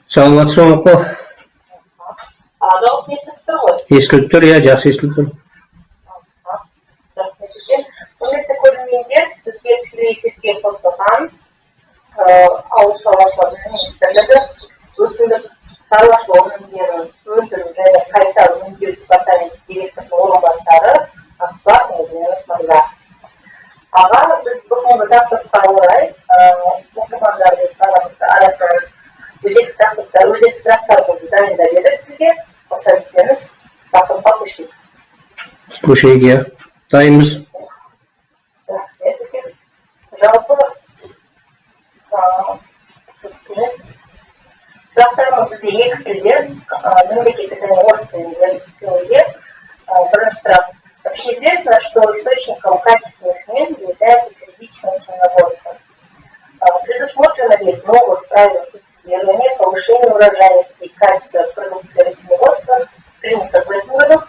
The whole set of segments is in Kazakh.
Саламатсың апа. Дауыс естіліп тұр ғой? Естіліп тұр, иә, жақсы естіліп тұр. Рахмет үлкен. Құрметті көрермендер, бізге тікелей эфирге қосылған Ауыл шаруашылығы министрлігі өсімдік шаруашылығы өнімдерін өндіру және қайта өңдеу департаменті директорының орынбасары Ақбар Молдинов мырза. Аға, біз бүгінгі тақырыпқа орай оқырмандарымыздың арасынан өзекті тақырыптар, өзекті сұрақтарды дайындап едік сізге. Рұқсат етсеңіз, тақырыпқа көшейік. Көшейік, иә. Дайынбыз. Рахмет үлкен. Жалпы сұрақтарымыз бізде екі тілде, мемлекеттік және орыс тілінде. Бірінші сұрақ. Вообще известно, что источником качественных смен является первичное семяноводство. Предусмотрено ли в новых правилах субсидирования повышение урожайности и качества продукции растениеводства, принято в этом году,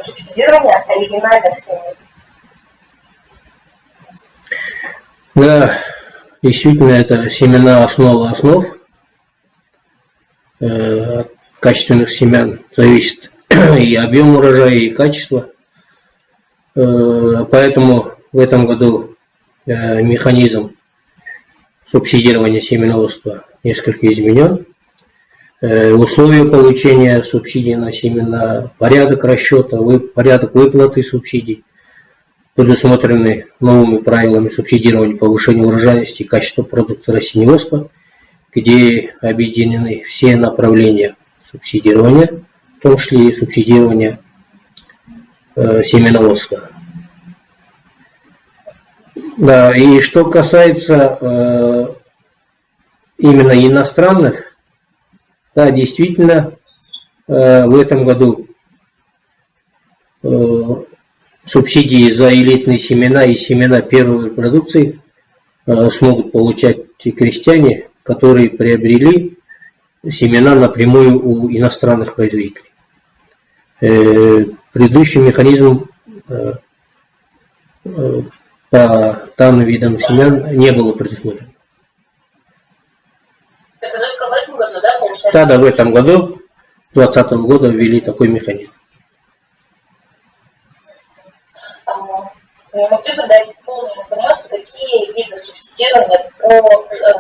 субсидирование оригинальных семян? Да, действительно, это семена основа основ. От качественных семян зависит и объем урожая, и качество. Поэтому в этом году механизм субсидирования семеноводства несколько изменен. Условия получения субсидий на семена, порядок расчета, порядок выплаты субсидий предусмотрены новыми правилами субсидирования, повышения урожайности и качества продукта растениеводства, где объединены все направления субсидирования, в том числе и субсидирование семеноводства. Да, и что касается именно иностранных, да, действительно, в этом году субсидии за элитные семена и семена первой продукции смогут получать те крестьяне, которые приобрели семена напрямую у иностранных производителей. Предыдущим механизмом по данным видам семян не было предусмотрено. Это только в этом году, да, получается? Да, в этом году, 2020 года, ввели такой механизм. Не могли бы дать полную информацию, какие виды субсидирования по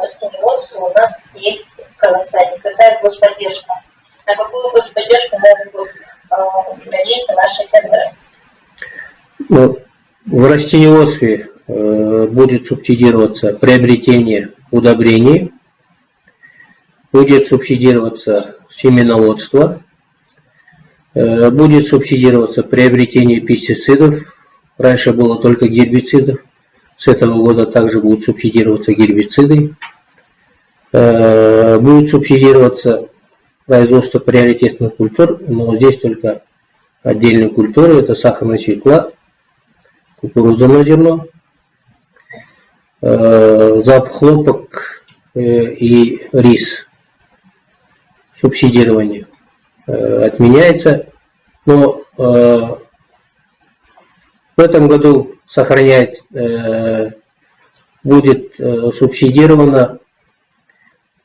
растениеводству у нас есть в Казахстане? Какая господдержка? На какую господдержку могут надеяться наши фермеры? Ну, в растениеводстве будет субсидироваться приобретение удобрений, будет субсидироваться семеноводство, будет субсидироваться приобретение пестицидов. Раньше было только гербицидов, с этого года также будут субсидироваться гербициды. Будет субсидироваться производство приоритетных культур, но здесь только отдельные культуры, это сахарная свекла, кукуруза на зерно, хлопок и рис. Субсидирование отменяется, но в этом году будет субсидировано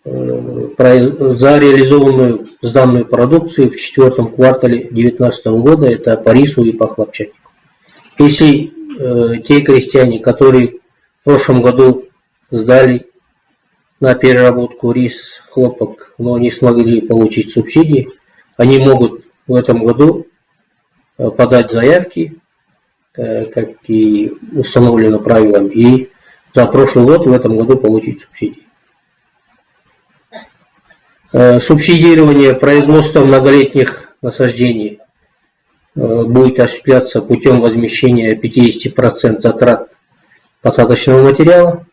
за реализованную сданную продукцию в 4-м квартале 2019 года, это по рису и по хлопчатику. Если те крестьяне, которые в прошлом году сдали на переработку рис, хлопок, но не смогли получить субсидии, они могут в этом году подать заявки, как и установлено правилом, и за прошлый год в этом году получить субсидии. Субсидирование производства многолетних насаждений будет осуществляться путем возмещения 50% затрат посадочного материала,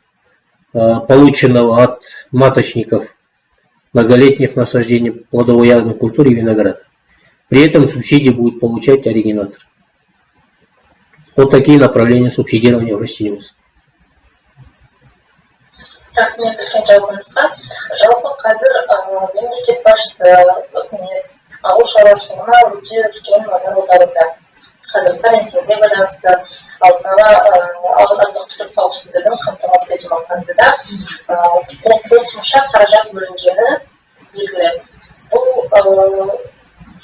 полученного от маточников многолетних насаждений плодово-ягодной культуры и винограда. При этом субсидии будет получать оригинатор. Вот такие направления субсидирования в растениеводстве. Рахмет үлкен жауабыңызға. Жалпы қазір мемлекет басшысы үкімет ауыл шаруашылығына өте үлкен назар аударуда. Қазір карантинге байланысты алдын ала азық-түлік қауіпсіздігін қамтамасыз ету мақсатында қосымша қаражат бөлінгені белгілі. Бұл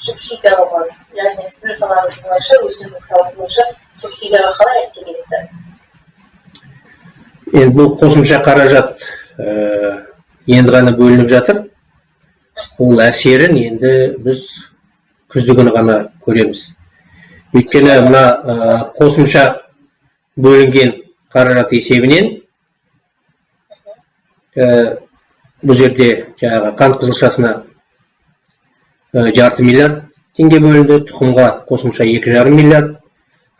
субсидиялауға, яғни сіздің салаңыз бойынша, өзінің саласы бойынша субсидияға қалай әсер етті? Енді бұл қосымша қаражат енді ғана бөлініп жатыр. Ол әсерін енді біз күздігіні ғана көреміз. Өйткені мына қосымша бөлінген қаражат есебінен бұл жерде жаңағы қант қызылшасына жарты миллиард теңге бөлінді, тұқымға қосымша 2,5 миллиард,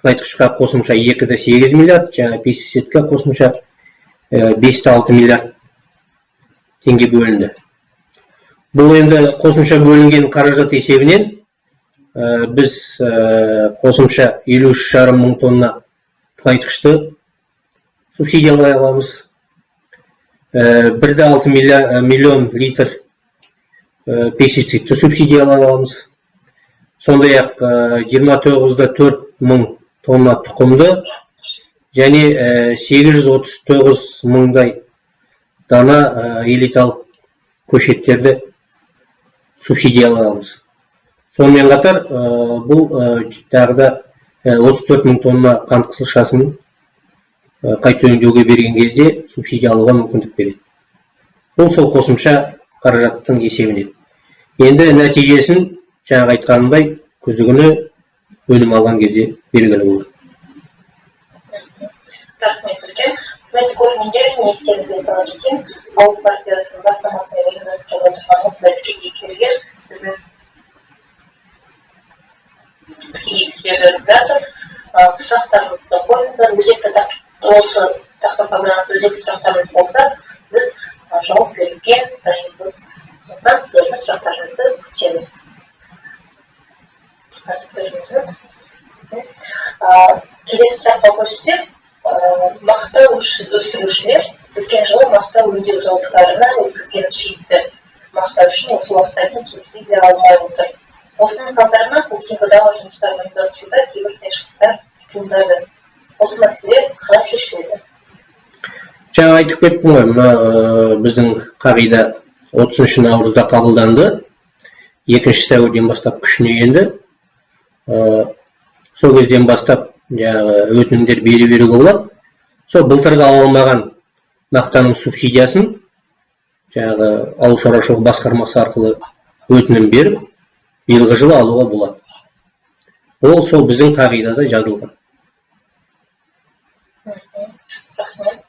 тыңайтқышқа қосымша 2,8 миллиард, жаңағы пестицидқа қосымша 5,6 миллиард теңге бөлінді. Бұл енді қосымша бөлінген қаражат есебінен біз қосымша 53,5 мың тонна тыңайтқышты субсидиялай аламыз. 1,6 миллион литр пестицидті субсидиялай аламыз. Сондай-ақ 29,4 мың тонна тұқымды және 839 мыңдай дана элиталық көшеттерді субсидиялай аламыз. Сонымен қатар бұл тағы да 34 мың тонна қант қызылшасын қайта өңдеуге берген кезде субсидиялауға мүмкіндік береді. Бұл сол қосымша қаражаттың есебінен. Енді нәтижесін жаңа айтқанымдай күздігіні өнім алған кезде белгілі болады. Рахмет үлкен. Знаете, көрермен елдің естеріңізге сала кетейін, ауыл партиясының бастамасымен ұйымдастырылып отырған осындай тікелей эфирлер біздің тікелей эфирлер жүріп жатыр. Сұрақтарыңызды қойыңыздар, өзекті осы тақырып программасы өзекті сұрақтарыңыз болса, біз жауап беруге дайынбыз. Сондықтан сіздердің сұрақтарыңызды күтеміз. Келесі сұраққа көшсек, мақта өсірушілер өткен жылы мақта өңдеу зауыттарына өткізген шиітті мақта үшін осы уақытқа дейін субсидия алмай отыр. Осының салдарынан көктемгі-дала жұмыстарын ұйымдастыруда кейбір қиыншылықтар туындады. Осы мәселе қалай шешіледі? Жаңа айтып кеттім ғой, мына біздің қағида 30 наурызда қабылданды, 2 сәуірден бастап күшіне енді. Сол кезден бастап өтінімдер беруге болады. Сол былтырғы ала алмаған мақтаның субсидиясын ауыл шаруашылығы басқармасы арқылы өтінім беріп, биылғы жылы алуға болады. Ол сол біздің қағидада жазылған. Рахмет.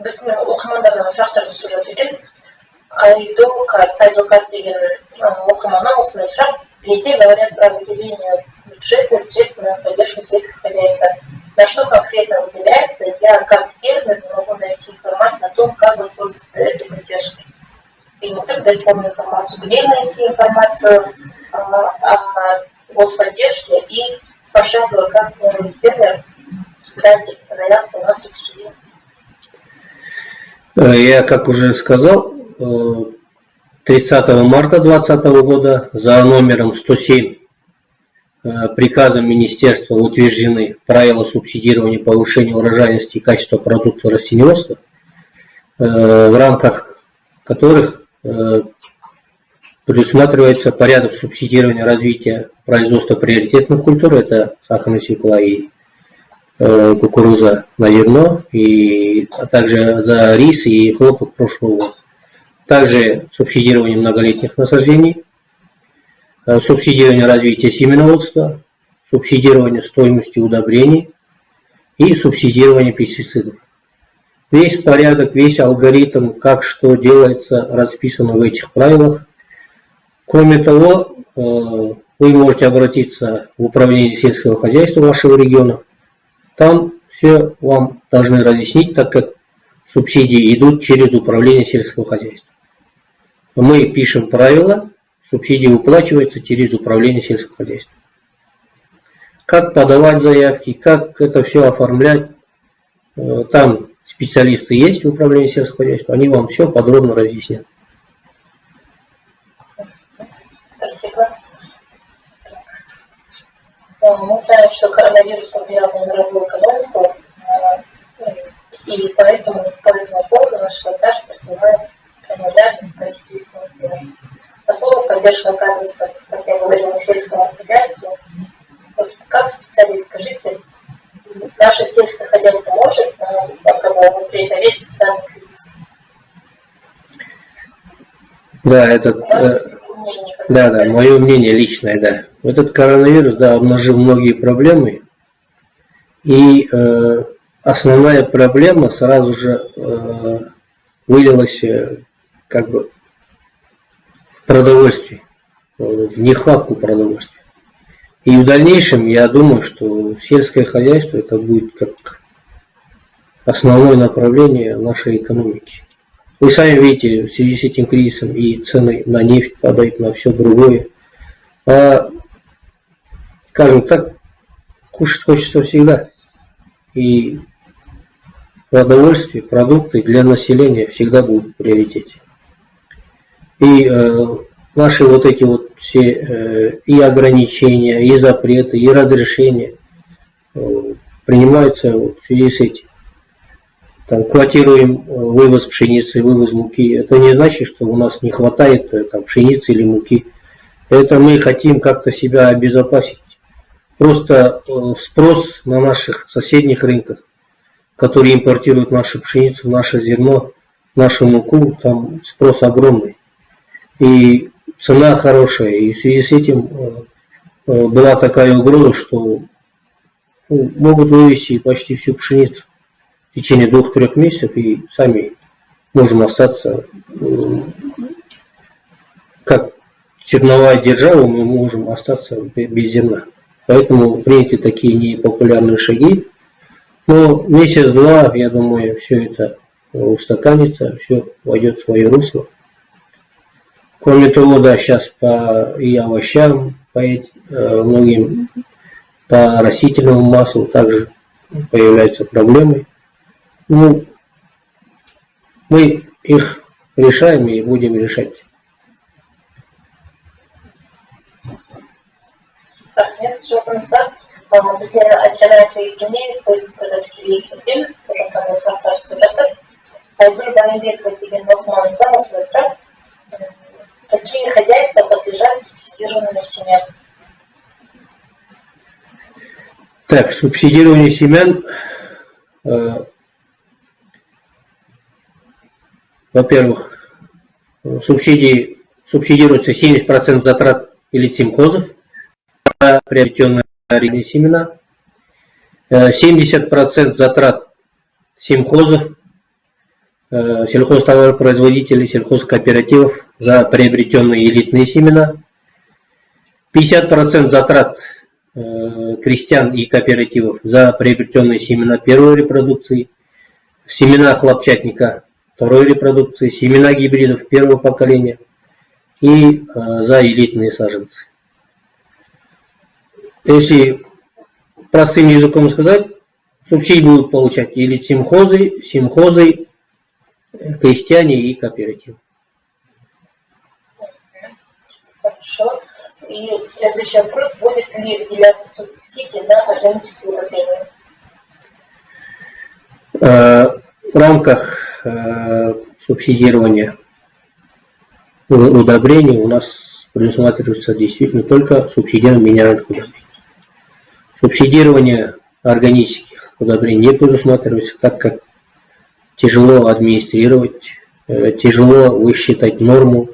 Біздің оқырмандардан сұрақтар түсіп жатыр екен. Айдокас деген оқырманнан осындай сұрақ. Все говорят про выделение бюджетных средств на поддержку сельского хозяйства. На что конкретно выделяется? Я как фермер не могу найти информацию о том, как воспользоваться этой поддержкой. И не только дать полную информацию, где найти информацию о господдержке и пошагово, как может фермер дать заявку на субсидию. Я, как уже сказал, 30 марта 2020 года за номером 107 приказом министерства утверждены правила субсидирования и повышения урожайности и качества продукции растениеводства, в рамках которых предусматривается порядок субсидирования развития производства приоритетных культур, это сахарная свекла и кукуруза на зерно, а также за рис и хлопок прошлого года. Также субсидирование многолетних насаждений, субсидирование развития семеноводства, субсидирование стоимости удобрений и субсидирование пестицидов. Весь порядок, весь алгоритм, как что делается, расписано в этих правилах. Кроме того, вы можете обратиться в управление сельского хозяйства вашего региона. Там все вам должны разъяснить, так как субсидии идут через управление сельского хозяйства. Мы пишем правила, субсидии выплачиваются через управление сельского хозяйства. Как подавать заявки, как это все оформлять, там специалисты есть в управлении сельского хозяйства, они вам все подробно разъяснят. Спасибо. Мы знаем, что коронавирус повлиял на мировую экономику, и поэтому по этому поводу наше государство предпринимает регулярные антикризисные меры. Особая поддержка оказывается, как я говорила, сельскому хозяйству. Вот как специалист, скажите, наше сельское хозяйство может преодолеть данный кризис? Да, мое мнение личное, да. Этот коронавирус, да, обнажил многие проблемы. И основная проблема сразу же вылилась как бы в продовольствие, в нехватку продовольствия. И в дальнейшем я думаю, что сельское хозяйство это будет как основное направление нашей экономики. Вы сами видите, в связи с этим кризисом и цены на нефть падают, на все другое. Скажем так, кушать хочется всегда. И продовольствие, продукты для населения всегда будут в приоритете. И наши вот эти вот все и ограничения, и запреты, и разрешения принимаются в связи с этим. Там, квотируем вывоз пшеницы, вывоз муки. Это не значит, что у нас не хватает там, пшеницы или муки. Это мы хотим как-то себя обезопасить. Просто спрос на наших соседних рынках, которые импортируют нашу пшеницу, наше зерно, нашу муку, там спрос огромный. И цена хорошая. И в связи с этим была такая угроза, что могут вывести почти всю пшеницу в течение 2-3 месяцев, и сами можем остаться, как зерновая держава, мы можем остаться без зерна. Поэтому приняты такие непопулярные шаги. Но месяц-два, я думаю, все это устаканится, все войдет в свое русло. Кроме того, да, сейчас и овощам, многим по растительному маслу также появляются проблемы. Ну, мы их решаем и будем решать. Я хочу констатировать, после альтернативы изменений, pozitīvi dienas, surākāmies vārtārs surātā, gribējām ietver тебе основным замыслу стран, какие хозяйства подлежат субсидированию семян. Так, субсидирование семян, во-первых, субсидируется 70% затрат элитсемхозов на приобретенные арендные семена, 70% затрат сельхозов, сельхозтоваропроизводителей, сельхозкооперативов за приобретенные элитные семена, 50% затрат крестьян и кооперативов за приобретенные семена первой репродукции, семена хлопчатника второй репродукции, семена гибридов первого поколения и за элитные саженцы. Если простым языком сказать, субсидии будут получать или сельхозы, крестьяне и кооперативы. Хорошо. И следующий вопрос, будет ли выделяться субсидии на органические удобрения? В рамках субсидирования удобрений у нас предусматривается действительно только субсидирование минеральных удобрений. Субсидирование органических удобрений не предусматривается, так как тяжело администрировать, тяжело высчитать норму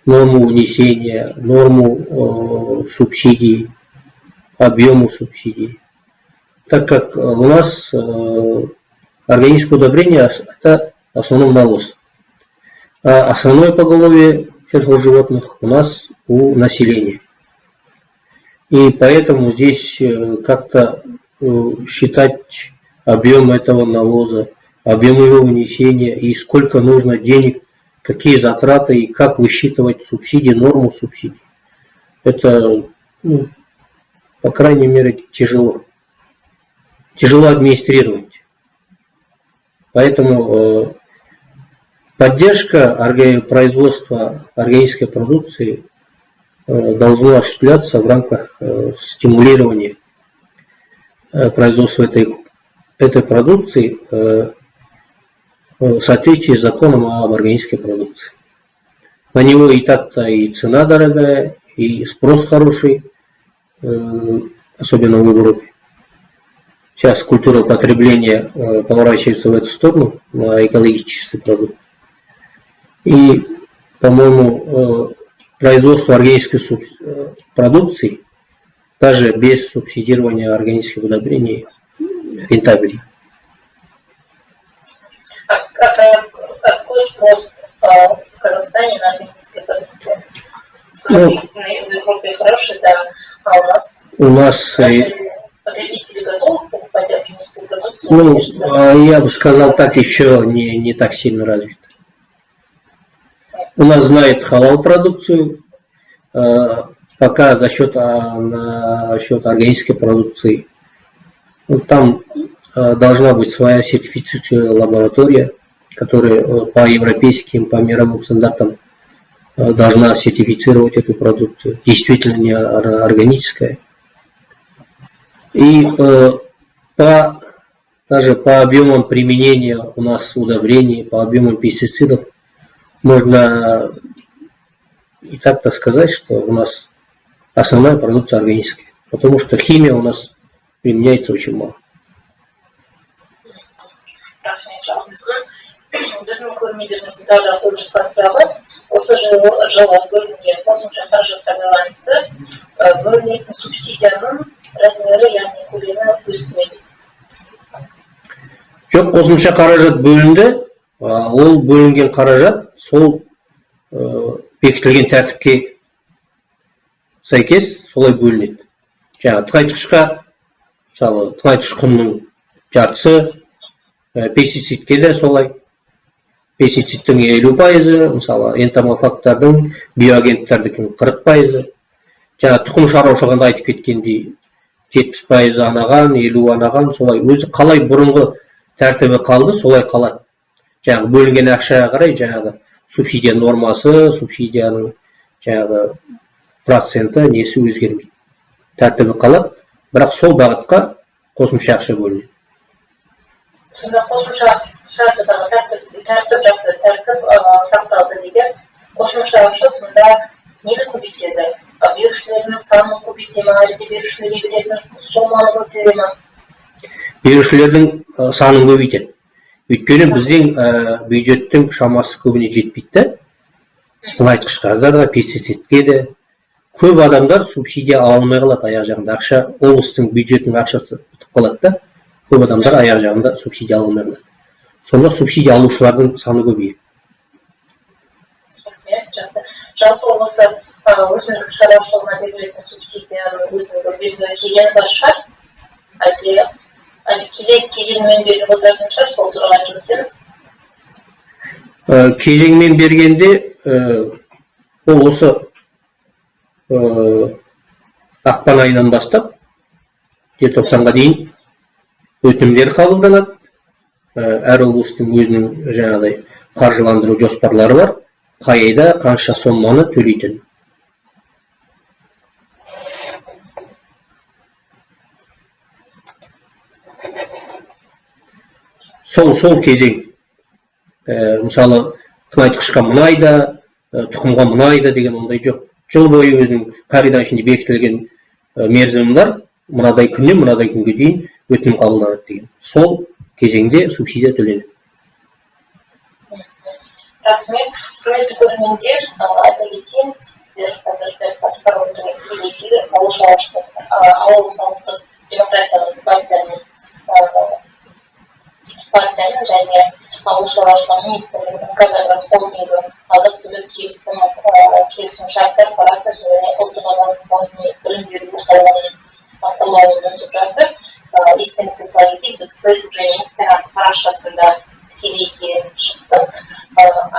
внесения, норму субсидий, объему субсидий. Так как у нас органическое удобрение это в основном навоз. А основное поголовье сельхозживотных у нас у населения. И поэтому здесь как-то считать объем этого навоза, объем его внесения и сколько нужно денег, какие затраты и как высчитывать субсидии, норму субсидий. Это, по крайней мере, тяжело. Тяжело администрировать. Поэтому поддержка производства органической продукции должно осуществляться в рамках стимулирования производства этой продукции в соответствии с законом об органической продукции. На него и так-то и цена дорогая, и спрос хороший, особенно в Европе. Сейчас культура потребления поворачивается в эту сторону, на экологический продукт. И, по-моему, производство органической продукции даже без субсидирования органических удобрений рентабельно. Какой спрос в Казахстане на органические продукты? В Европе хороший, да, а у нас? У нас потребители готовы покупать органическую продукцию? Я бы сказал, так еще не так сильно развито. У нас знают халал продукцию, пока за счет органической продукции. Там должна быть своя сертифицирующая лаборатория, которая по европейским, по мировым стандартам должна сертифицировать эту продукцию. Действительно не органическая. И даже по объемам применения у нас удобрений, по объемам пестицидов, можно и так сказать, что у нас основная продукция органическая. Потому что химия у нас применяется очень мало. Біздің көрмелеріміздің даже қойып жатқан сұрағы осы жылы бөлінген қосымша қаражатқа байланысты бөлінетін субсидияның размері, яғни көлемі өспейді. Жоқ, қосымша қаражат бөлінді, ол бөлінген қаражат сол бекітілген тәртіпке сәйкес солай бөлінеді. Жаңағы тыңайтқышқа, мысалы тыңайтқыш құнның жартысы, пестицидке де солай. Пестицидтің 50%, мысалы энтомофагтардың, биоагенттардың 40%. Жаңағы тұқым шаруашылығында айтып кеткендей 70% анаған, 50 анаған, солай өзі қалай бұрынғы тәртібі қалды, солай қалады. Жаңағы бөлінген ақшаға қарай, жаңағы субсидия нормасы, субсидияның жаңағы проценті несі өзгермейді. Тәртібі қалады, бірақ сол бағытқа қосымша ақша бөлінеді. Сонда қосымша ақшадағы тәртіп жақсы, тәртіп сақталды егер қосымша ақша сонда нені көбейтеді? Берушілердің санын көбейте ма, әлде берушілерге беретін соманы көтере ма? Берушілердің санын көбейтеді. Өйткені біздің бюджеттің шамасы көбіне жетпейді. Тыңайтқышқа да, пестицидке де. Көп адамдар субсидия алмай қалады аяқ жағында. Ақша, облыстың бюджетінің ақшасы бітіп қалады да. Көп адамдар аяқ жағында субсидия алмай қалады. Сонда субсидия алушылардың саны көбейеді. Жақсы. Жалпы осы өсімдік шаруашылығына берілетін субсидияның өзінің белгілі кезеңі бар шығар? Әлде кезеңмен беріп отыратын шығар, сол туралы айтып өтсеңіз? Кезеңмен бергенде ол осы ақпан айынан бастап желтоқсанға дейін өтінімдер қабылданады. Әр облыстың өзінің жаңағыдай қаржыландыру жоспарлары бар. Қай айда қанша соманы төлейтін. Сол кезең. Мысалы, тыңайтқышқа мұнайда, тұқымға мұнайда деген ондай жоқ. Жыл бойы өзінің қағида ішінде бекітілген мерзімі бар. Мынадай күннен мынадай күнге дейін өтінім қабылданады деген. Сол кезеңде субсидия төленеді. Рахмет. Құрметті көрермендер, айта кетейін, сіздер қазір жүргізіп телеэфир ауыл шаруашылық демократиялық партияның және ауыл шаруашылығы министрлігінің Қазагро холдингі азық-түлік келісім шарттар парасы және ұлттық азық-түлік білім беру орталығының атқарылуын өтіп жатыр. Естеріңізге сала кетейік, біз Facebook және Instagram парақшасында тікелей шықтық.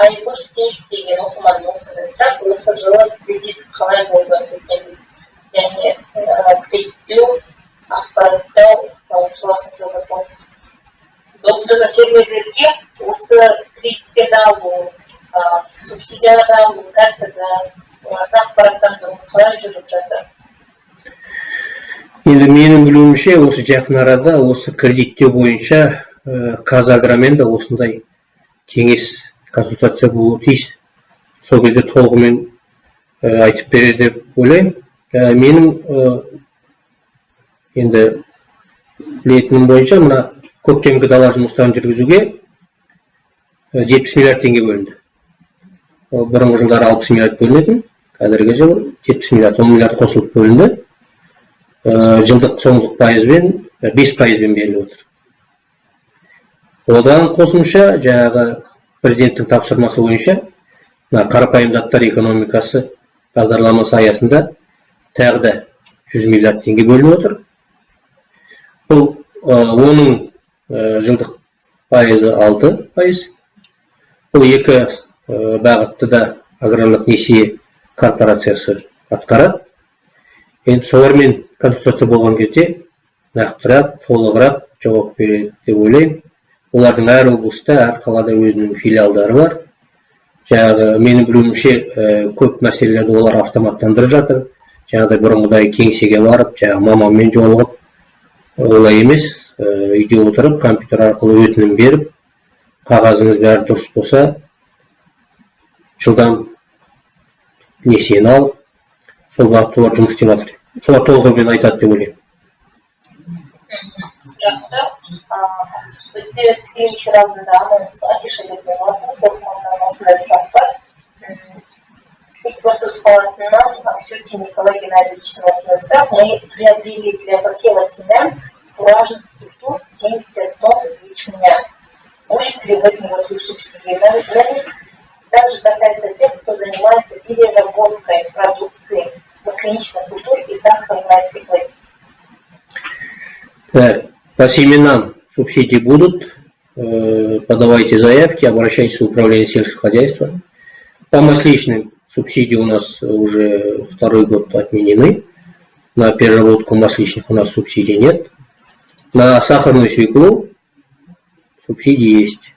Айгүл Сейіт деген оқырманның осындай сұрақ, осы жылы кредит қалай болып өткен? Яғни кредиттеу, ақпараттау саласын сұрап отырмын. Осы біздің фермерлерге осы кредиттерді алу, субсидияларды алу тәртібі ақпараттарды қалай жүріп жатыр? Енді менің білуімше, осы жақын арада осы кредиттеу бойынша Қазагромен де осындай кеңес консультация болуы тиіс. Сол кезде толығымен айтып береді деп ойлаймын. Менің енді білетінім бойынша, мына көктемгі дала жұмыстарын жүргізуге 70 миллиард теңге бөлінді. Бұрынғы жылдары 60 миллиард бөлінетін, қазіргі жыл 70 миллиард, 10 миллиард қосылып бөлінді. Жылдық соңдық пайызбен 5%-бен беріліп отыр. Одан қосымша жаңағы президенттің тапсырмасы бойынша қарапайым заттар экономикасы бағдарламасы аясында тағы да 100 миллиард теңге бөлініп отыр. Бұл оның жылдық пайызы 6%. Бұл екі бағытты да аграрлық несие корпорациясы атқарады. Енді солармен консультация болған кезде нақтырақ, толығырақ жауап береді деп ойлаймын. Олардың әр облыста, әр қалада өзінің филиалдары бар. Жаңағы менің білуімше көп мәселелерді олар автоматтандырып жатыр. Жаңағыдай бұрынғыдай кеңсеге барып, жаңағы маманмен жолығып, олай емес, үйде отырып, компьютер арқылы өтінім беріп, қағазыңыз бәрі дұрыс болса, жылдам несиені алып, сол бағытта олар жұмыс істеп жатыр. Солар толығымен айтады деп ойлаймын. Жақсы. Бізде тікелей эфир алдында анонс афиша берген болатын, сондықтан осындай сұрақ бар. Екібастұз қаласынан Аксютин Николай Геннадьевичтің осындай сұрақ. Мы приобрели для посева семян фуражных культур 70 тонн ячменя. Будет ли в этом году субсидии на них? Также касается тех, кто занимается переработкой продукции масляничных культур и сахарной свеклы. По семенам субсидии будут. Подавайте заявки, обращайтесь в управление сельского хозяйства. По масличным субсидии у нас уже второй год отменены. На переработку масличных у нас субсидий нет. На сахарную свеклу субсидии есть.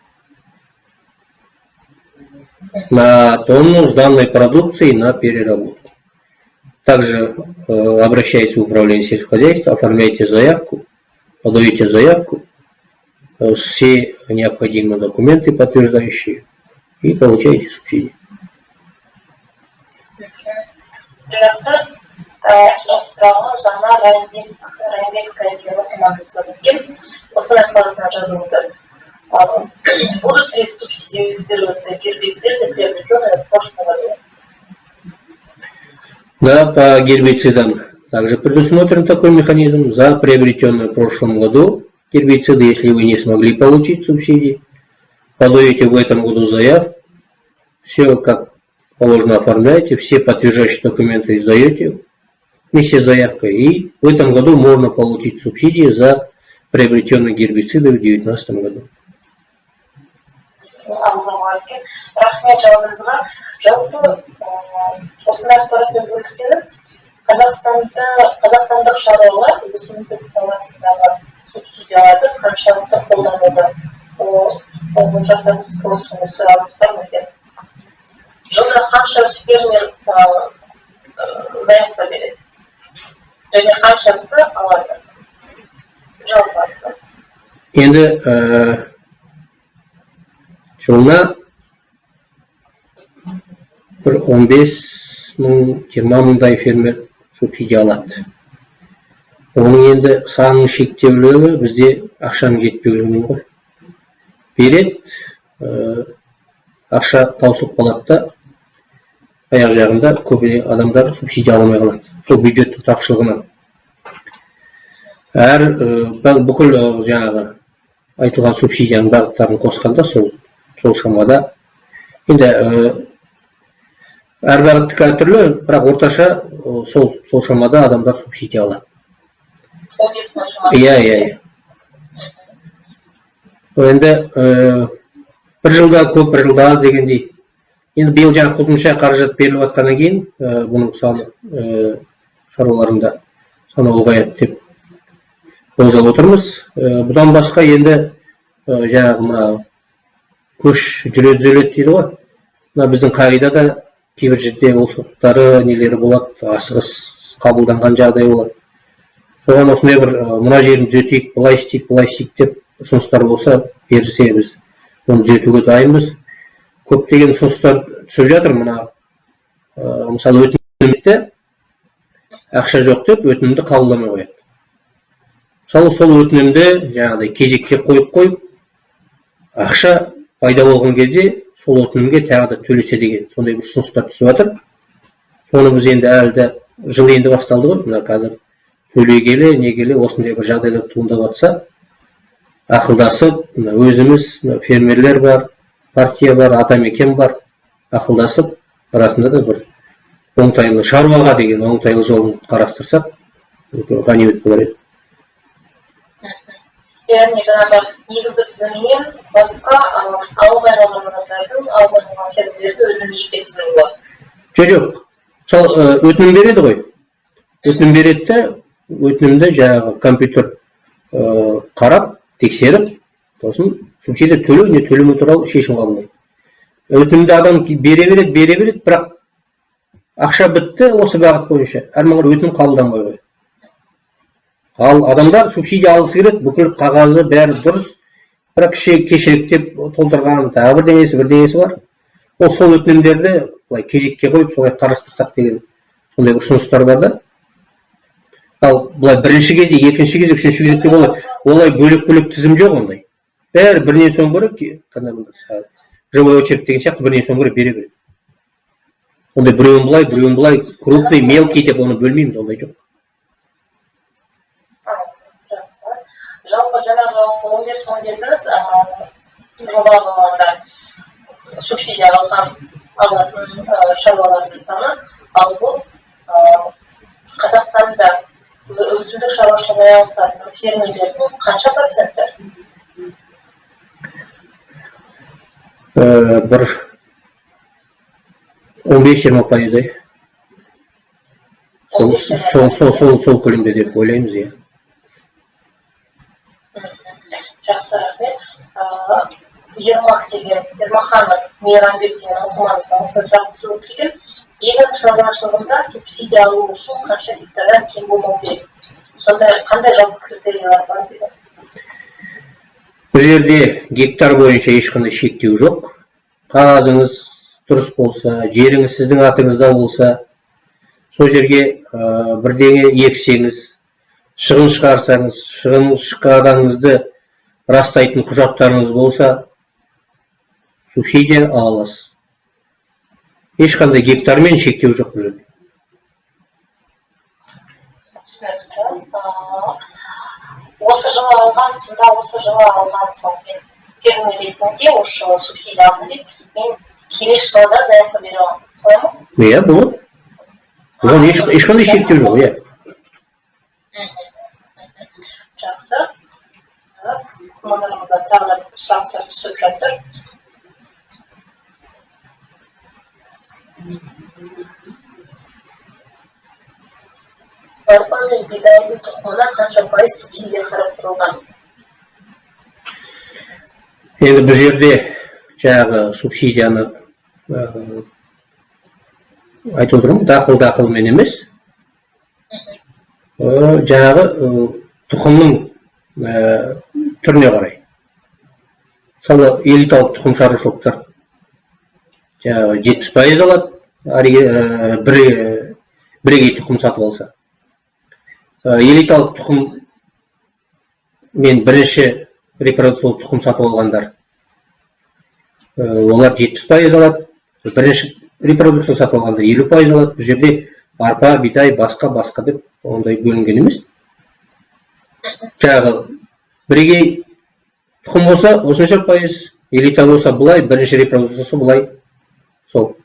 На тонну сданной продукции на переработку. Также обращайтесь в управление сельского хозяйства, оформляйте заявку, подаете заявку, все необходимые документы подтверждающие и получаете субсидии. Жаңа Райымбекская математика Қостанай қаласына жазылды. Будут ли субсидироваться гербициды, приобретенные в прошлом году? Да, по гербицидам также предусмотрен такой механизм. За приобретенные в прошлом году гербициды, если вы не смогли получить субсидии, подаете в этом году заявку, все как положено оформляете, все подтверждающие документы издаете вместе с заявкой, и в этом году можно получить субсидии за приобретенные гербициды в 2019 году. Рахмет жауабыңызға. Жалпы осындай ақпаратпен бөліссеңіз, қазақстандық шаруалар өсімдік саласындағы субсидияларды қаншалықты қолдануда? Ол жақта спрос сұраныс бар ма екен? Жылда қанша фермер заявка береді? Және қаншасы алады? Жалпы айтсаңыз. Енді жылына 15 мың, 20 мыңдай фермер субсидия алады. Оның енді санының шектеулігі бізде ақшаның жетпеулігінен ғой. Береді, ақша таусылып қалады да, аяқ жағында көбіне адамдар субсидия алмай қалады. Сол бюджеттің тапшылығынан. Бүкіл жаңағы айтылған субсидияның бағыттарын қосқанда сол шамада. Енді әр бағыттікі әртүрлі, бірақ орташа сол шамада адамдар субсидия алады. Иә. Енді бір жылда көп, бір жылда аз дегендей. Енді биыл жаңа қосымша қаражат беріліп жатқаннан кейін, бұның саны шаруаларында саны ұлғаяды деп болжап отырмыз. Бұдан басқа енді жаңағы көш жүреді дейді ғой. Біздің қағидада кейбір жерде олқылықтары нелері болады, асығыс қабылданған жағдай болады. Соған осындай бір мына жерін түзетейік, былай істейік деп ұсыныстар болса берілсе біз оны түзетуге дайынбыз. Көптеген ұсыныстар түсіп жатыр. Мына мысалы өтінімде ақша жоқ деп өтінімді қабылдамай қояды. Мысалы сол өтінімді жаңағыдай кезекке қойып ақша пайда болған кезде сол өтінімге тағы да төлесе деген сондай бір ұсыныстар түсіп жатыр. Соны біз енді әлі жыл енді басталды ғой, мына қазір төлегелі негелі осындай бір жағдайлар туындап жатса, ақылдасып, өзіміз фермерлер бар, партия бар, атамекен бар, ақылдасып, арасында да бір оңтайлы шаруаға деген оңтайлы жолын қарастырсақ, ғанибет болар еді. Яғни жаңағы негізгі тізімінен басқа алуға айналған адамдардың, алуға айналған фермерлердің өзінің жеке тізімі болады. Жоқ. Мысалы өтінім береді ғой. Өтінім береді де, өтінімді жаңағы компьютер қарап, тексеріп, сосын субсидия төлеу не төлемеу туралы шешім қабылдайды. Өтінімді адам бере береді, бірақ ақша бітті осы бағыт бойынша. Әрмаңғыр өтінім қабылданбай қойды. Ал адамдар субсидия алғысы келеді, бүкіл қағазы бәрі дұрыс, бірақ кешіріктеп толтырған тағы бірдеңесі бар. Ол сол өтінімдерді былай кезекке қойып, солай қарастырсақ деген сондай ұсыныстар бар да. Ал былай бірінші кезде, екінші кезде, үшінші кезекте олай бөлек тізім жоқ ондай. Бәрі бірінен соң бірі, живой очередь деген сияқты бірінен соң бірі бере береді. Ондай біреуін былай, крупный, мелкий деп оны бөлмейміз, ондай жоқ. Жалпы жаңағы 15 мың дедіңіз, жоба болғанда субсидия алатын шаруалардың саны, ал бұл Қазақстанда өсімдік шаруашылығымен айналысатын фермерлердің қанша проценті? Бір 15-20%. Сол көлемде деп ойлаймыз, иә. Жақсы, рахмет. Ермаханов Мейрамбек деген оқырманымыз осындай сұрақ түсіп отыр екен. Егін шаруашылығында субсидия алу үшін қанша гектардан кем болмау керек? Сонда қандай жалпы критериялар бар дейді? Бұл жерде гектар бойынша ешқандай шектеу жоқ. Қағазыңыз дұрыс болса, жеріңіз сіздің атыңызда болса, сол жерге бірдеңе ексеңіз, шығын шығарсаңыз, шығын шығарғаныңызды растайтын құжаттарыңыз болса, субсидия ала аласыз. Ешқандай гектармен шектеу жоқ бұл жерде. Осы жылы алған сонымен фермер ретінде осы жылы субсидия алды деп, мен келесі жылда заявка бере аламын. Солай ма? Иә, болады. Оған ешқандай шектеу жоқ, иә. Жақсы. Командарымыздан тағы да сұрақтар түсіп жатыр. Арпа мен бидайдың тұқымына қанша пайыз субсидия қарастырылған? Енді бұл жерде жаңағы субсидияны айтып отырмын, дақылмен емес. Жаңағы тұқымның түріне қарай. Мысалы, элиталық тұқым шаруашылықтар жаңағы 70% алады, бірегей тұқым сатып алса. Элиталық тұқым мен бірінші репродукциялық тұқым сатып алғандар, олар 70% алады, бірінші репродукциялық сатып алғандар 50% алады. Бұл жерде арпа, бидай, басқа деп ондай бөлінген емес. Жаңағы бірегей тұқым болса, осынша пайыз, элита болса бұлай, бірінші репродукциясы бұлай, сол.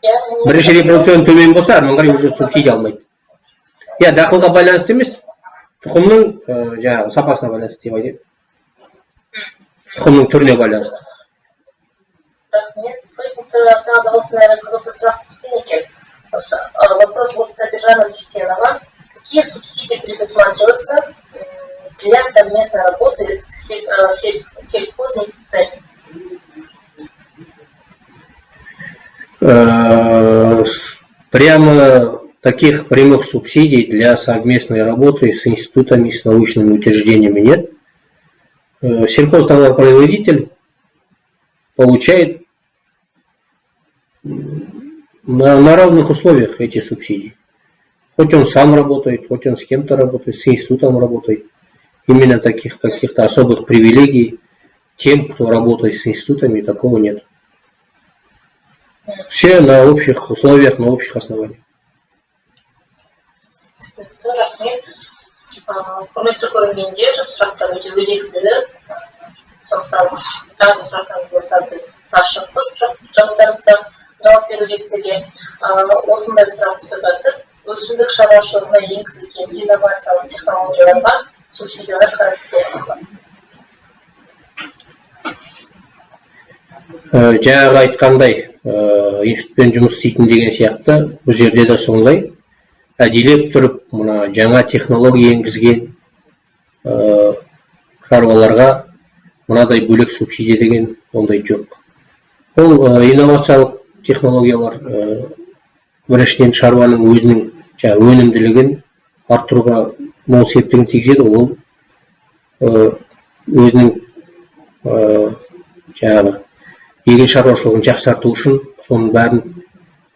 Бірінші репродукцияның төмен болса, әрманғар уже субсидия алмайды. Я, дақылға байланысты емес, тұқымның жаңағы сапасына байланысты деп айтайын. Тұқымның түріне байланысты. Рахмет. Тағы да осындай қызықты сұрақ түскен екен. Вопрос от Сабижана Дюсенова. Какие субсидии предусматриваются для совместной работы с сельхозинститутами? Прямо таких прямых субсидий для совместной работы с институтами и с научными учреждениями нет. Сельхозтоваропроизводитель получает на равных условиях эти субсидии. Хоть он сам работает, хоть он с кем-то работает, с институтом работает. Именно таких каких-то особых привилегий тем, кто работает с институтами, такого нет. Все на общих условиях, на общих основаниях. Құрметті көрермендер, сұрақтар өте өзектілі. Сондықтан тағы сұрақтарыңыз болса біз ашықпыз, жауаптарыңызға жауап беруге сіздерге. Осындай сұрақ түсіп жатыр. Өсімдік шаруашылығына енгізілген инновациялық технологияларға субсидиялар қарастырылған. Жаңағы айтқандай, институтпен жұмыс істейтін деген сияқты, бұл жерде де сондай. Әдейілеп тұрып, мына жаңа технология енгізген шаруаларға мынадай бөлек субсидия деген ондай жоқ. Ол инновациялық технологиялар біріншіден шаруаның өзінің өнімділігін арттыруға мол септігін тигізеді. Ол өзінің егін шаруашылығын жақсарту үшін соның бәрін,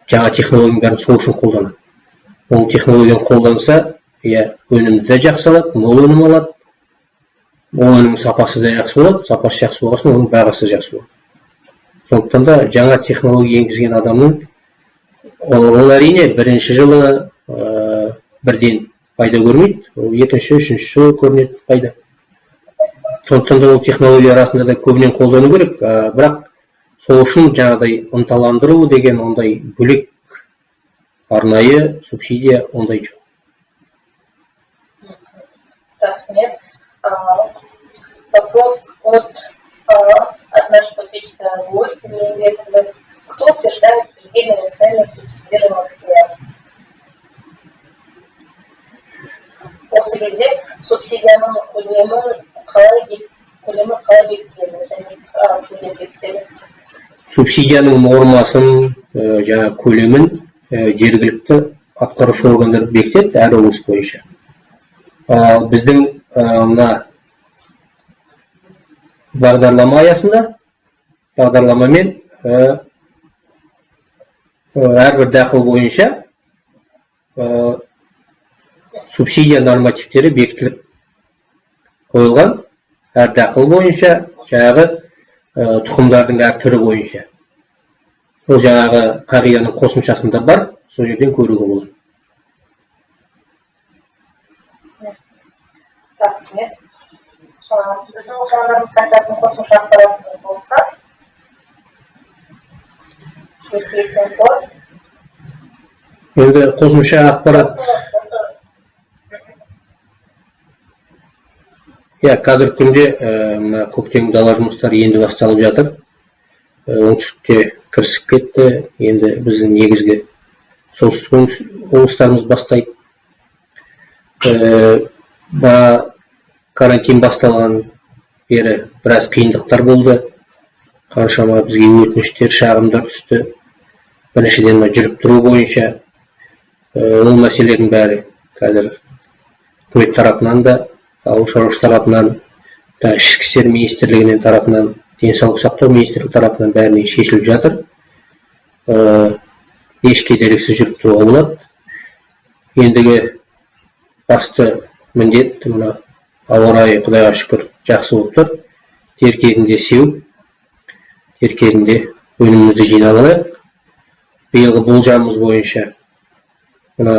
жаңа технологияның бәрін сол үшін қолданады. Ол технологияны қолданса, өнімді де жақсы алады, мол өнім алады. Ол өнімнің сапасы да жақсы болады, сапасы жақсы болғасын, оның бағасы жақсы болады. Сондықтан да жаңа технология енгізген адамның ол әрине бірінші жылы бірден пайда көрмейді, ол екінші, үшінші жылы көрінеді пайда. Сондықтан да ол технология арасында да көбінен қолдану керек, бірақ сол үшін жаңағыдай ынталандыру деген ондай бөлек арнайы субсидия ондай жоқ. Рахмет. Вопрос от нашей подписчицы Ольги. Кто утверждает предельные цены субсидированных сфер? Осы кезде субсидияның көлемі қалай бекітіледі? Субсидияның нормасын, жаңа көлемін жергілікті атқарушы органдар бекітеді әр облыс бойынша. Біздің мына бағдарлама аясында, бағдарламамен әрбір дақыл бойынша субсидия нормативтері бекітіліп қойылған. Әр дақыл бойынша, жаңағы тұқымдардың әр түрі бойынша. Ол жаңағы қағиданың қосымшасында бар, сол жерден көруге болады. Рахмет. Біздің оқырмандарымызға айтатын қосымша ақпаратымыз болса, енді қосымша ақпарат қазіргі күнде көктем дала жұмыстары енді басталып жатыр. Оңтүстікте кірісіп кетті. Енді біздің негізгі солтүстік облыстарымыз бастайды. Карантин басталған бері біраз қиындықтар болды. Қаншама бізге өтініштер, шағымдар түсті. Біріншіден жүріп тұру бойынша ол мәселелердің бәрі қазір үкімет тарапынан да, ауыл шаруашылығы тарапынан, ішкі істер министрлігінің тарапынан, денсаулық сақтау министрлігі тарапынан бәріне шешіліп жатыр. Еш кедергісіз жүріп тұруға болады. Ендігі басты міндет мына ауа райы Құдайға шүкір жақсы болып тұр. Дер кезінде сеуіп, дер кезінде өнімімізді жинап алайық. Биылғы болжамымыз бойынша мына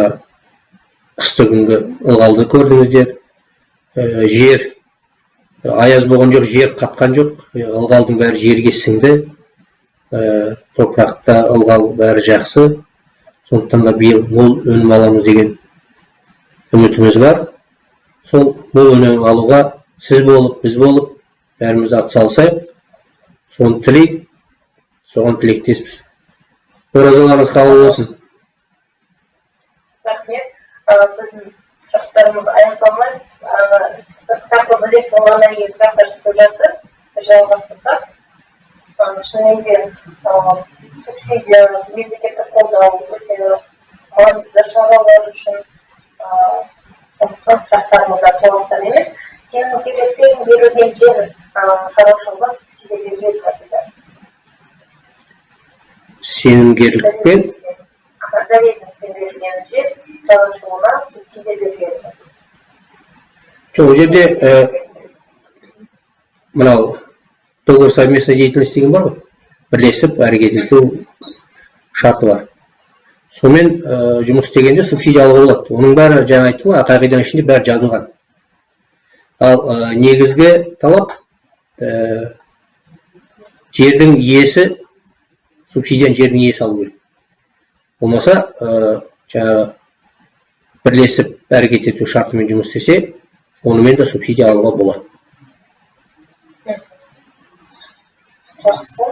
қысты күнгі ылғалды көрдіңіздер. Жер аяз болған жоқ, жер қатқан жоқ. Ылғалдың бәрі жерге сіңді. Топырақта ылғал бәрі жақсы. Сондықтан да биыл мол өнім аламыз деген үмітіміз бар. Сол мол өнім алуға сіз болып, біз болып, бәріміз атсалысайық. Соны тілейік, соған тілектеспіз. Оразаларыңыз қабыл болсын. Рахмет. Біздің сұрақтарымыз аяқталмай, тақырып өзекті болғаннан кейін сұрақтар жасап жатыр. Жалғастырсақ, шынымен де субсидия, мемлекеттік қолдау өте маңызды шаралар үшін сондықтан сұрақтарымызға толастар емес. Сенің деректерін берілген жер шаруашылығына субсидия беріледі ме дейді? Сенімгерлікпен доверенностьпен берілген жер шаруашылығына субсидия беріледі ме? ол жерде мынау договор совместной деятельности деген бар ғой, бірлесіп әрекет ету шарты бар. Сонымен жұмыс істегенде субсидия алуға болады. Оның бәрі жаңа айттым ғой, қағиданың ішінде бәрі жазылған. Ал негізгі талап жердің иесі, субсидияны жердің иесі алу керек. Болмаса жаңағы бірлесіп әрекет ету шартымен жұмыс істесе, онымен де субсидия алуға болады. Жақсы.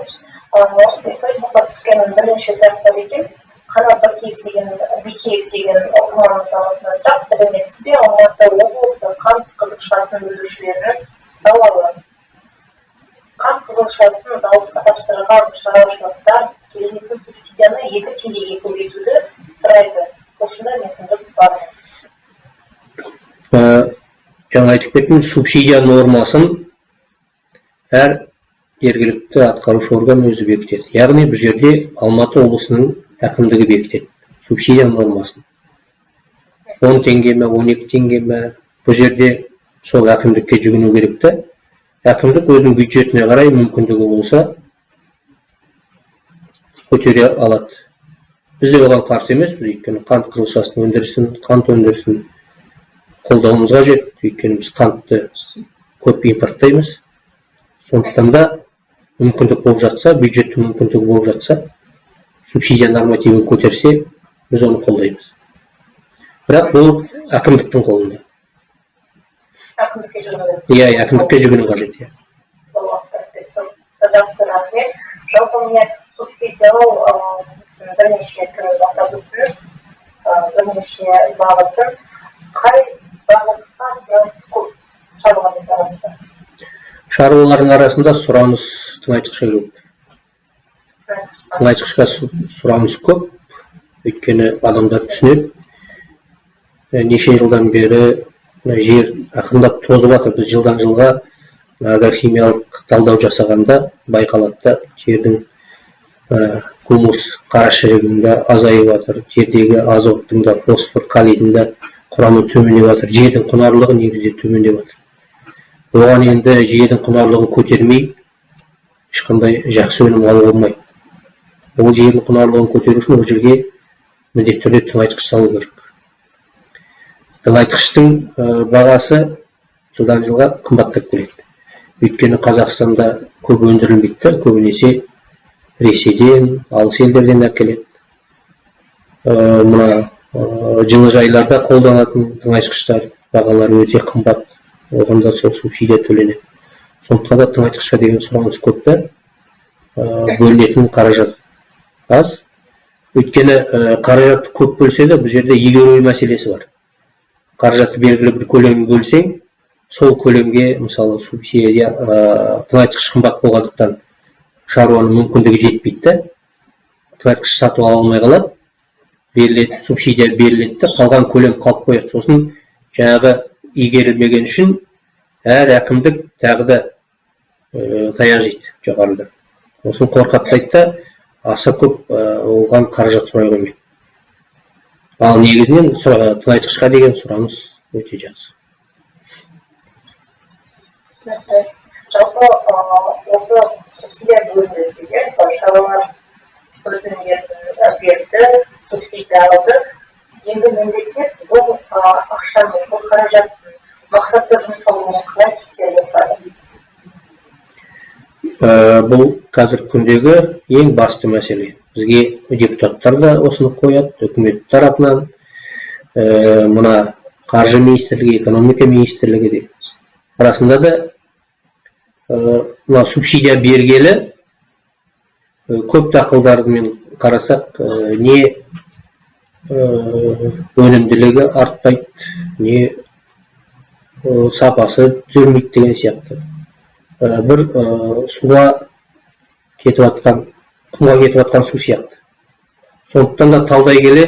Фейсбукқа түскен бірінші сұрақ бар екен. Қанат Бакиев деген оқырманымыздың осындай сұрақ: сәлеметсіз бе? Алматы облысы қант қызылшасын өндірушілерінің сауалы. Қант қызылшасын зауытқа тапсырған шаруашылықтар төленетін субсидияны 2 теңгеге көбейтуді сұрайды. Осындай мүмкіндік бар ма? Жаңа айтып кеттім, субсидия нормасын әр жергілікті атқарушы орган өзі бекітеді. Яғни бұл жерде Алматы облысының әкімдігі бекітеді субсидия нормасын. 10 теңге ме, 12 теңге ме, бұл жерде сол әкімдікке жүгіну керек та. Әкімдік өзінің бюджетіне қарай мүмкіндігі болса көтере алады. Біз де оған қарсы емеспіз, өйткені қант қызылшасының өндірісін, қант өндірісін қолдауымыз қажет, өйткені біз қантты көп импорттаймыз. Сондықтан да мүмкіндік болып жатса, бюджеттің мүмкіндігі болып жатса, субсидия нормативін көтерсе, біз оны қолдаймыз. Бірақ бұл әкімдіктің қолында. Әкімдікке жүгіну. Иә, әкімдікке жүгіну қажет. Жақсы, рахмет. Жалпы міне субсидиялау бірнеше түрін атап өттіңіз, бірнеше бағытын. Қай бағытқа сұраныс көп шаруалардың арасында? Шаруалардың арасында сұраныс тыңайтқышқа көп. Тыңайтқышқа сұраныс көп, өйткені адамдар түсінеді. Неше жылдан бері жер ақырындап тозып жатыр. Біз жылдан жылға агрохимиялық талдау жасағанда байқалады, жердің гумус қара шірігінде азайып жатыр, жердегі азоттың да, фосфор, калийдің да құрамы төмендеп жатыр, жердің құнарлылығы негізінде төмендеп жатыр. Оған енді жердің құнарлылығын көтермей ешқандай жақсы өнім алуға болмайды. Ол жердің құнарлылығын көтеру үшін ол жерге міндетті түрде тыңайтқыш салу керек. Тыңайтқыштың бағасы жылдан жылға қымбаттап келеді. Өйткені Қазақстанда көп өндірілмейді, көбінесе Ресейден, алыс елдерден әкеледі. Мына жылыжайларда қолданатын тыңайтқыштар бағалары өте қымбат. Оғанда сол субсидия төленеді. Сондықтан да тыңайтқышқа деген сұраныс көп та, бөлінетін қаражат аз. Өйткені қаражат көп бөлсе де, бұл жерде игеру мәселесі бар. Қаражатты белгілі бір көлем бөлсең, сол көлемге, мысалы, субсидия тыңайтқыш қымбат болғандықтан шаруаның мүмкіндігі жетпейді, тыңайтқыш сатып ала алмай қалады, беріледі, субсидия беріледі, қалған көлем қалып қояды. Сосын жаңағы игерілмеген үшін әр әкімдік тағы да таяқ жейді жоғарыда. Сосын қорқақтайды да, аса көп оған қаражат сұрай қоймайды. Ал негізінен тыңайтқышқа деген сұраныс өте жақсы. Түсінікті. Жалпы осы субсидия бөлінді деген, мысалы шаруалар өтінімдерін берді, субсидия алды. Енді мемлекет бұл ақшаның, бұл қаражаттың мақсатты жұмсалуын қалай тексеріп отырады? Бұл қазіргі күндегі ең басты мәселе. Бізге депутаттар да осыны қояды, үкімет тарапынан, мына қаржы министрлігі, экономика министрлігі де. Арасында да субсидия бергелі көп дақылдармен қарасақ, не өнімділігі артпайды, не сапасы түзелмейді деген сияқты. Бір суға кетіп жатқан құмға кетіп жатқан су сияқты. Сондықтан да талдай келе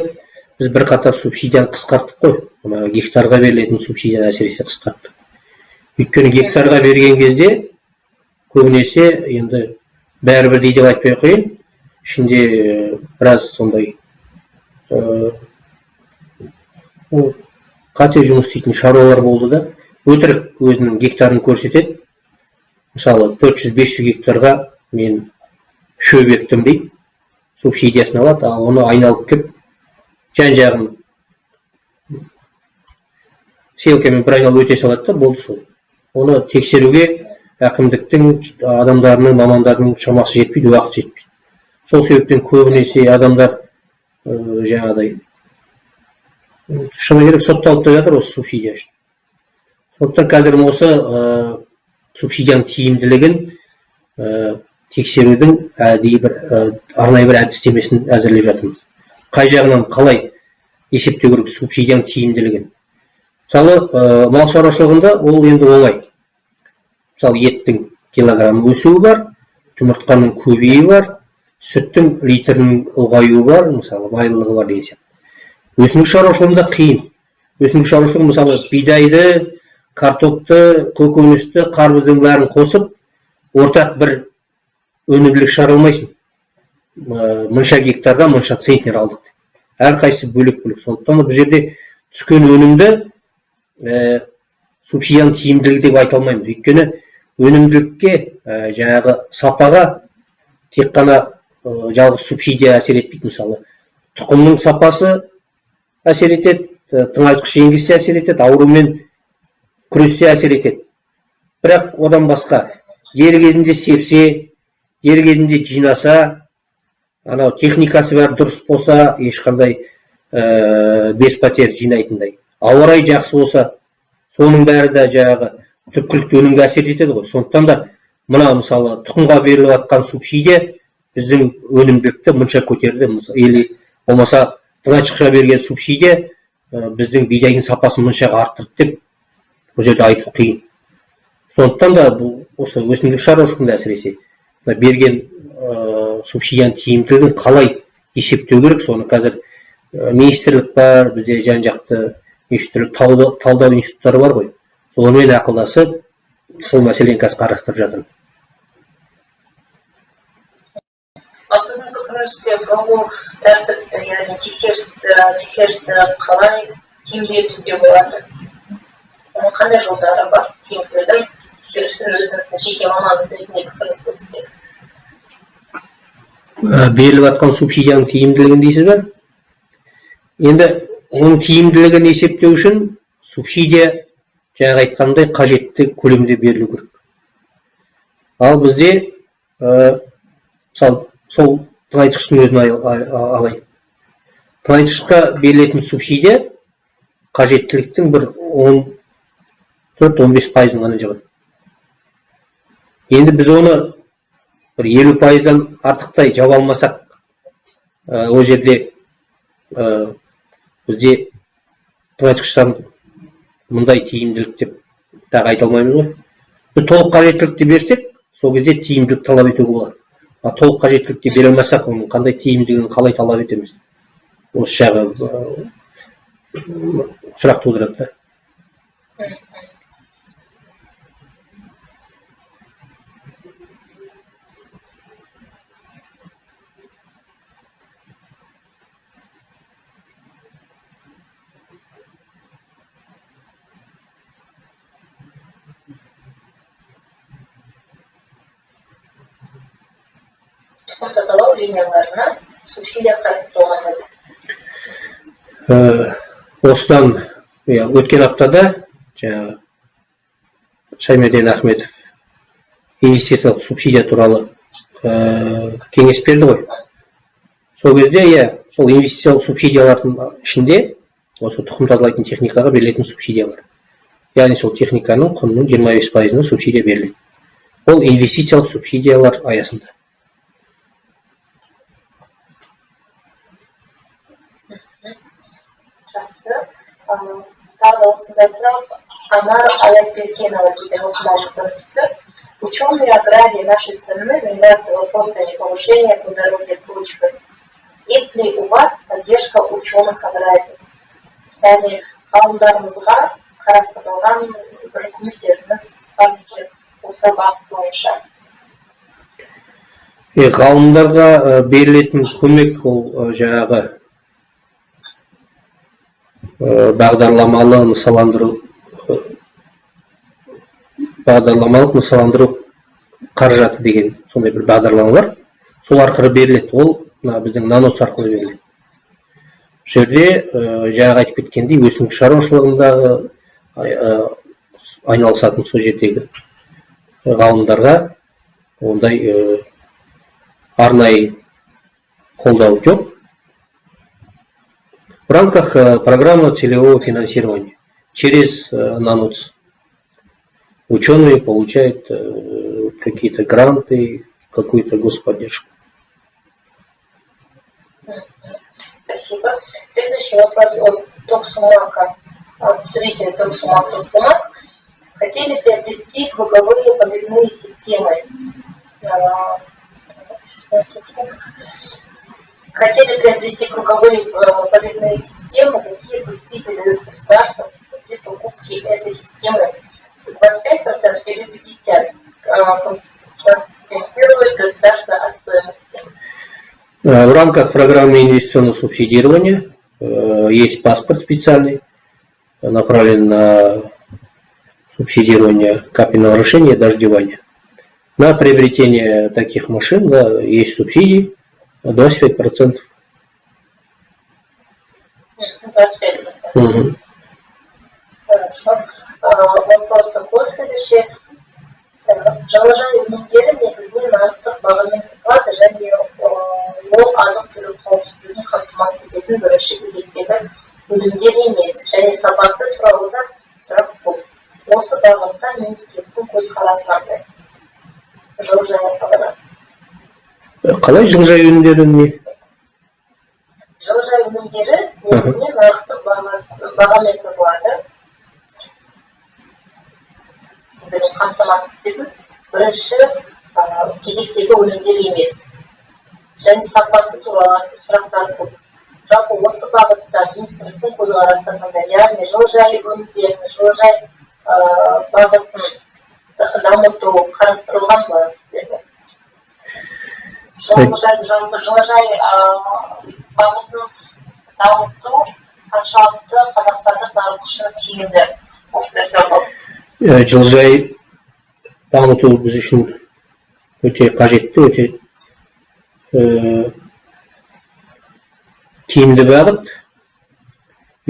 біз бірқатар субсидияны қысқарттық қой. Мына гектарға берілетін субсидияны әсіресе қысқарттық. Өйткені гектарға берген кезде көбінесе енді бәрібір деп айтпай ақ қояйын, ішінде біраз сондай қате жұмыс істейтін шаруалар болды да, өтірік өзінің гектарын көрсетеді. Мысалы 400-500 гектарға мен шөп ектім дейді, субсидиясын алады, ал оны айналып кеп жан-жағын селкамен бір айналып өте салады да, болды сол. Оны тексеруге әкімдіктің адамдарының, мамандарының шамасы жетпейді, уақыт жетпейді. Сол себептен көбінесе адамдар жаңағыдай шыны керек сотталып та жатыр осы субсидия үшін. Сондықтан қазір осы субсидияның тиімділігін тексерудің арнайы бір әдістемесін әзірлеп жатырмыз. Қай жағынан қалай есептеу керек субсидияның тиімділігін. Мысалы, мал шаруашылығында ол енді оңай. Мысалы, еттің килограмм өсуі бар, жұмыртқаның көбеюі бар, сүттің литрінің ұлғаюы бар, мысалы, майлылығы бар деген сияқты. Өсімдік шаруашылығында қиын. Өсімдік шаруашылығы мысалы бидайды, картопты, көкөністі, қарбыздың бәрін қосып, ортақ бір өнімділік шығара алмайсың. Мынша гектарға мынша центнер алдық. Әрқайсысы бөлек-бөлек. Сондықтан бұл жерде түскен өнімді субсидияның тиімділігі деп айта алмаймыз. Өйткені өнімділікке, жаңағы сапаға тек қана жалғыз субсидия әсер етпейді. Мысалы, тұқымның сапасы әсер етеді, тыңайтқыш енгізсе әсер етеді, аурумен күрессе әсер етеді. Бірақ одан басқа дер кезінде сепсе, дер кезінде жинаса, анау техникасы бәрі дұрыс болса, ешқандай бес пәтер жинайтындай. Ауа райы жақсы болса, соның бәрі де жаңағы түпкілікті өнімге әсер етеді ғой. Сондықтан да мына мысалы тұқымға беріліп жатқан субсидия біздің өнімділікті мұнша көтерді. Или болмаса тыңайтқышқа берген субсидия біздің бидайдың сапасын мұнша арттырды деп бұл жерде айту қиын. Сондықтан да бұл осы өсімдік шаруашылығында әсіресе берген субсидияның тиімділігін қалай есептеу керек, соны қазір министрлік бар, бізде жан-жақты талдау институттары бар ғой. Солармен ақылдасып, сол мәселені қазір қарастырып жатырмыз. Ал сіздің пікіріңізше бұл тәртіпті, яғни тексерісті қалай тиімдетуге болады? Оның қандай жолдары бар тиімділігін тексерістің өзіңіздің жеке маман ретінде пікіріңіз өтсе? Беріліп жатқан субсидияның тиімділігін дейсіз бе? Енді оның тиімділігін есептеу үшін субсидия жаңа айтқандай қажетті көлемде берілу керек. Ал бізде мысалы сол тыңайтқыштың өзін алайын. Тыңайтқышқа берілетін субсидия қажеттіліктің бір 14-15% ғана жабады. Енді біз оны бір 50%-дан артықтай жаба алмасақ, ол жерде бізде тыңайтқыштан мұндай тиімділік деп тағы айта алмаймыз ғой. Біз толық қажеттілікті берсек, сол кезде тиімділік талап етуге болады. Толық қажеттілікті бере алмасақ, оның қандай тиімділігін қалай талап етеміз? Осы жағы сұрақ тудырады. Тұқым тазалау линияларына субсидия қарастырылған еді. Осыдан өткен аптада жаңағы Шаймерден Ахметов инвестициялық субсидия туралы кеңес берді ғой. Сол кезде сол инвестициялық субсидиялардың ішінде осы тұқым тазалайтын техникаға берілетін субсидия бар. Яғни сол техниканың құнының 25%-ына субсидия беріледі. Ол инвестициялық субсидиялар аясында. Жақсы. Тағы да осындай сұрақ Анар Аятбергенова деген оқырманымыздан түсті. Ученые аграрии нашей страны занимаются вопросами повышения плодородия почвы. Есть ли у вас поддержка ученых аграриев? Yani ғалымдарымызға қарастырылған бір көмектеріңіз бар ма екен осы бағыт бойынша? Ғалымдарға берілетін көмек ол жаңағы бағдарламалық нысаландыру қаражаты деген сондай бір бағдарлама бар. Сол арқылы беріледі. Ол біздің нанос арқылы беріледі. Бұл жерде жаңағы айтып кеткендей өсімдік шаруашылығындағы айналысатын сол жердегі ғалымдарға ондай арнайы қолдау жоқ. В рамках программы целевого финансирования через НАНОЦ ученые получают какие-то гранты, какую-то господдержку. Спасибо. Следующий вопрос от Токсумака, от зрителя Токсумак. Хотели приобрести круговые поливные системы. Хотели приобрести круговые поливные системы. Какие субсидии дает государство при покупке этой системы? 25% или 50% компенсирует государство от стоимости? В рамках программы инвестиционного субсидирования есть паспорт специальный, направлен на субсидирование капельного орошения и дождевания. На приобретение таких машин есть субсидии 25%. 25%. Угу. Хорошо. Вопрос такой следующий. Жылыжай өнімдері негізінен нарықтық бағамен сатылады және ол азық-түлік қауіпсіздігін қамтамасыз ететін бірінші кезектегі өнімдер емес, және сапасы туралы да сұрақ көп. Осы бағытта министрліктің көзқарасы қандай? Жылыжай қабылдады. Қалай жылыжай өнімдері не? Жылыжай өнімдері негізінен нарықтық бағамен сатылады. Қамтамасыз ететін бірінші кезектегі өнімдер емес. Және сапасы туралы сұрақтар көп. Жалпы осы бағытта министрліктің көзқарасы қандай? Яғни жылыжай өнімдерін, жылыжай бағытын дамыту қарастырылған ба сіздерге? Жылыжай бағытын дамыту қаншалықты қазақстандық нарық үшін тиімді? Осындай сұрақ көп. Жылыжай дамыту біз үшін өте қажетті, өте тиімді бағыт.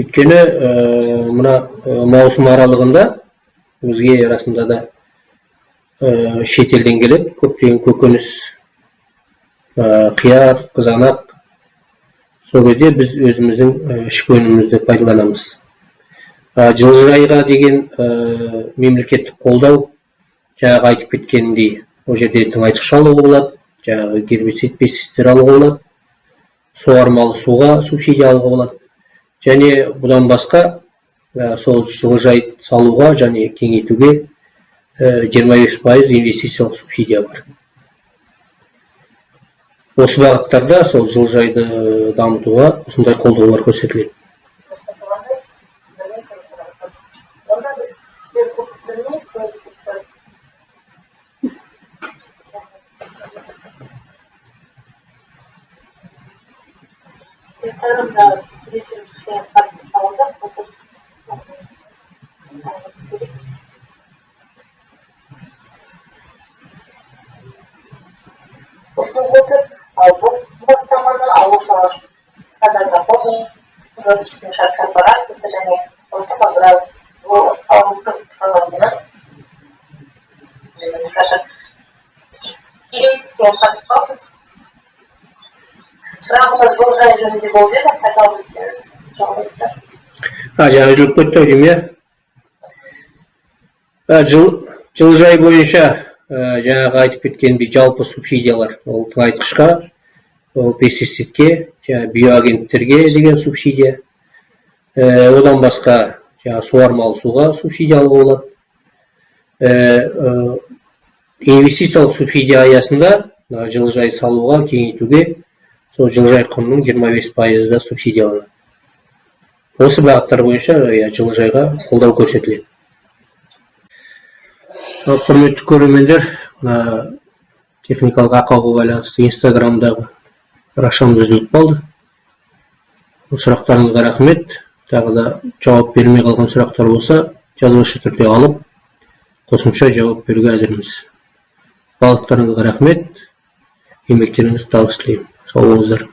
Өйткені мына маусым аралығында бізге расында да шетелден келіп көптеген көкөніс, қияр, қызанақ. Сол кезде біз өзіміздің ішкі өнімімізді пайдаланамыз. Жылыжайға деген мемлекеттік қолдау жаңағы айтып кеткеніндей, ол жерде тыңайтқыш алуға болады, жаңағы гербицид, пестицидтер алуға болады, суармалы суға субсидия алуға болады. Және бұдан басқа сол жылыжай салуға және кеңейтуге 25% инвестициялық субсидия бар. Осы бағыттарда сол жылыжайды дамытуға осындай қолдаулар көрсетіледі. ұсынып отыр. Бұл бастаманы ауыл шаруашылығы казахстан жауапкершілігі корпорациясы және ұлттық аграрлық сұрағымыз жылыжай жөнінде болып еді, қайталап өтсеңіз жауабыңыздар. Жаңа үзіліп кетті деймін, иә. Жылыжай бойынша жаңағы айтып кеткендей жалпы субсидиялар, ол тыңайтқышқа, ол пестицидке, биоагенттерге деген субсидия. Одан басқа суармалы суға субсидия алуға болады. инвестициялық субсидия аясында жылыжай салуға, кеңейтуге сол жылыжай құнының 25% субсидияланады. Осы бағыттар бойынша жылыжайға қолдау көрсетіледі. Құрметті көрермендер, техникалық ақауға байланысты Инстаграмдағы парақшамыз үзіліп қалды. Сұрақтарыңызға рахмет. Тағы да жауап бермей қалған сұрақтар болса, жазбаша түрде алып, қосымша жауап беруге әзірміз. Барлықтарыңызға рахмет. Еңбектеріңізге табыс тілеймін. Сау болыңыздар.